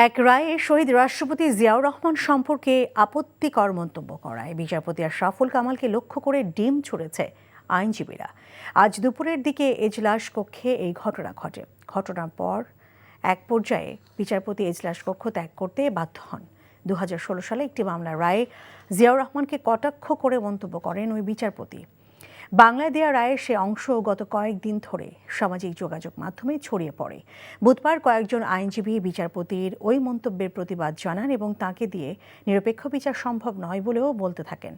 এক রায়ে শহীদ রাষ্ট্রপতি জিয়াউর রহমান সম্পর্কে আপত্তিকর মন্তব্য করায় বিচারপতি আশরাফুল কামালকে লক্ষ্য করে ডিম ছুঁড়েছে আইনজীবীরা। আজ দুপুরের দিকে এজলাস কক্ষে এই ঘটনা ঘটে। ঘটনার পর এক পর্যায়ে বিচারপতি এজলাস কক্ষ ত্যাগ করতে বাধ্য হন। 2016 সালে একটি মামলার রায়ে জিয়াউর রহমানকে কটাক্ষ করে মন্তব্য করেন ওই বিচারপতি। বাংলায় দেয়া রায়ের সে অংশ গত কয়েকদিন ধরে সামাজিক যোগাযোগ মাধ্যমে ছড়িয়ে পড়ে। বুধবার কয়েকজন আইনজীবী বিচারপতির ওই মন্তব্যের প্রতিবাদ জানান এবং তাঁকে দিয়ে নিরপেক্ষ বিচার সম্ভব নয় বলেও বলতে থাকেন।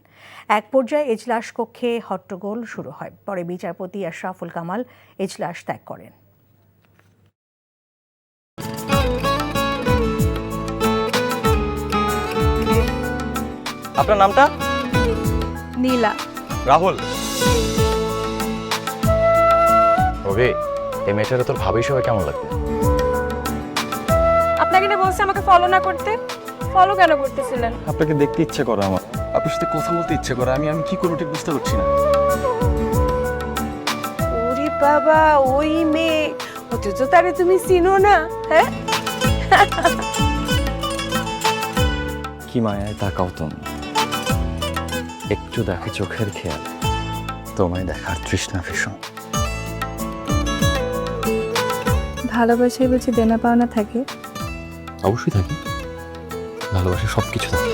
এক পর্যায়ে এজলাস কক্ষে হট্টগোল শুরু হয়। পরে বিচারপতি আশরাফুল কামাল এজলাস ত্যাগ করেন। আপনার নামটা? নীলা। রাহুল। ওকে, এই মেয়েটারে তোর ভাবি সবাই কেমন লাগবে? আপনাকে না বলছে আমাকে ফলো না করতে? ফলো কেন করতেছিলেন? আপনাকে দেখতে ইচ্ছে করে আমার, আপনার সাথে কথা বলতে ইচ্ছে করে। আমি কি করবো ঠিক বুঝতে পারছি না। ওরে বাবা, ওই মেয়ে, অথচ তারে তুমি চিনো না? হ্যাঁ, কি মায়ায় তাকাও তুমি, একটু দেখে চোখের খেয়াল, তোমায় দেখার তৃষ্ণা ভীষণ। ভালোবাসায় বুঝি দেনা পাওনা থাকে? অবশ্যই থাকে, ভালোবাসা সবকিছু থাকে।